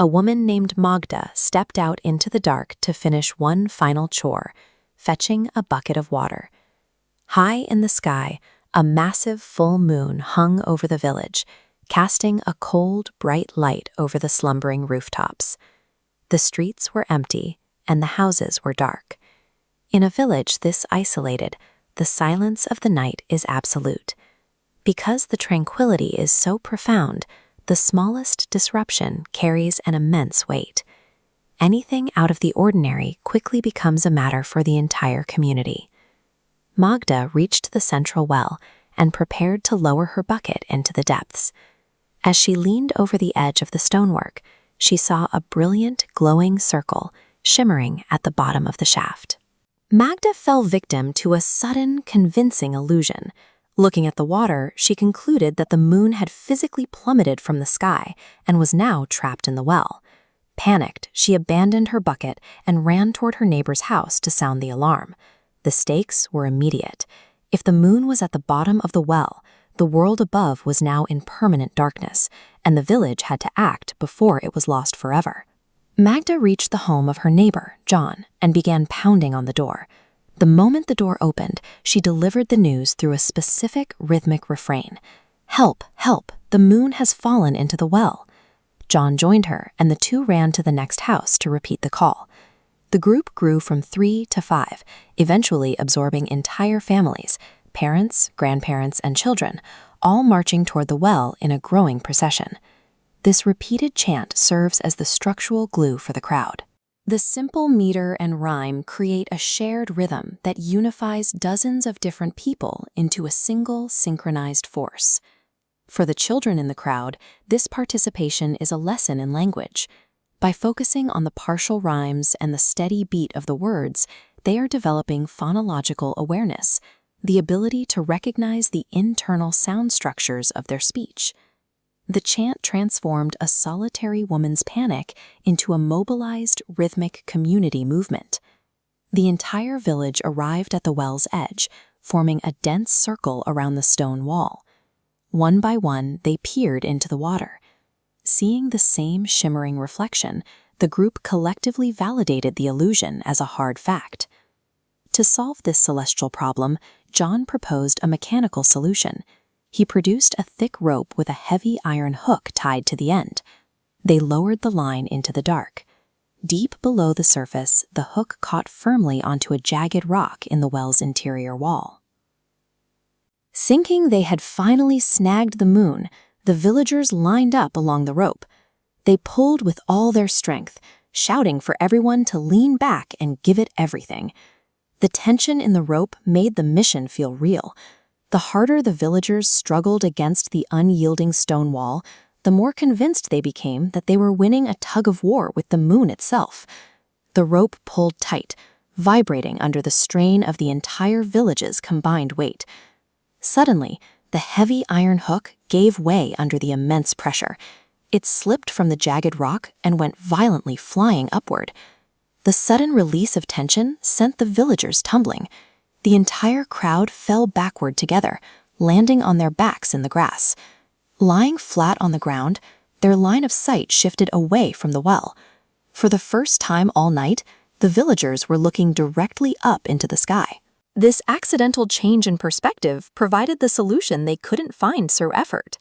a woman named Magda stepped out into the dark to finish one final chore, fetching a bucket of water. High in the sky, a massive full moon hung over the village, casting a cold, bright light over the slumbering rooftops. The streets were empty, and the houses were dark. In a village this isolated, the silence of the night is absolute. Because the tranquility is so profound, the smallest disruption carries an immense weight. Anything out of the ordinary quickly becomes a matter for the entire community. Magda reached the central well and prepared to lower her bucket into the depths. As she leaned over the edge of the stonework, she saw a brilliant, glowing circle shimmering at the bottom of the shaft. Magda fell victim to a sudden, convincing illusion. Looking at the water, she concluded that the moon had physically plummeted from the sky and was now trapped in the well. Panicked, she abandoned her bucket and ran toward her neighbor's house to sound the alarm. The stakes were immediate. If the moon was at the bottom of the well, the world above was now in permanent darkness, and the village had to act before it was lost forever. Magda reached the home of her neighbor, John, and began pounding on the door. The moment the door opened, she delivered the news through a specific rhythmic refrain. "Help, help, the moon has fallen into the well." John joined her, and the two ran to the next house to repeat the call. The group grew from 3 to 5, eventually absorbing entire families, parents, grandparents, and children, all marching toward the well in a growing procession. This repeated chant serves as the structural glue for the crowd. The simple meter and rhyme create a shared rhythm that unifies dozens of different people into a single synchronized force. For the children in the crowd, this participation is a lesson in language. By focusing on the partial rhymes and the steady beat of the words, they are developing phonological awareness, the ability to recognize the internal sound structures of their speech. The chant transformed a solitary woman's panic into a mobilized, rhythmic community movement. The entire village arrived at the well's edge, forming a dense circle around the stone wall. One by one, they peered into the water. Seeing the same shimmering reflection, the group collectively validated the illusion as a hard fact. To solve this celestial problem, John proposed a mechanical solution. He produced a thick rope with a heavy iron hook tied to the end. They lowered the line into the dark. Deep below the surface, the hook caught firmly onto a jagged rock in the well's interior wall. Thinking they had finally snagged the moon, the villagers lined up along the rope. They pulled with all their strength, shouting for everyone to lean back and give it everything. The tension in the rope made the mission feel real. The harder the villagers struggled against the unyielding stone wall, the more convinced they became that they were winning a tug-of-war with the moon itself. The rope pulled tight, vibrating under the strain of the entire village's combined weight. Suddenly, the heavy iron hook gave way under the immense pressure. It slipped from the jagged rock and went violently flying upward. The sudden release of tension sent the villagers tumbling. The entire crowd fell backward together, landing on their backs in the grass. Lying flat on the ground, their line of sight shifted away from the well. For the first time all night, the villagers were looking directly up into the sky. This accidental change in perspective provided the solution they couldn't find through effort.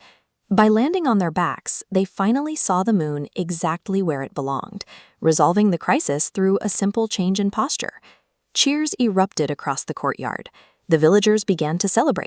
By landing on their backs, they finally saw the moon exactly where it belonged, resolving the crisis through a simple change in posture. Cheers erupted across the courtyard. The villagers began to celebrate.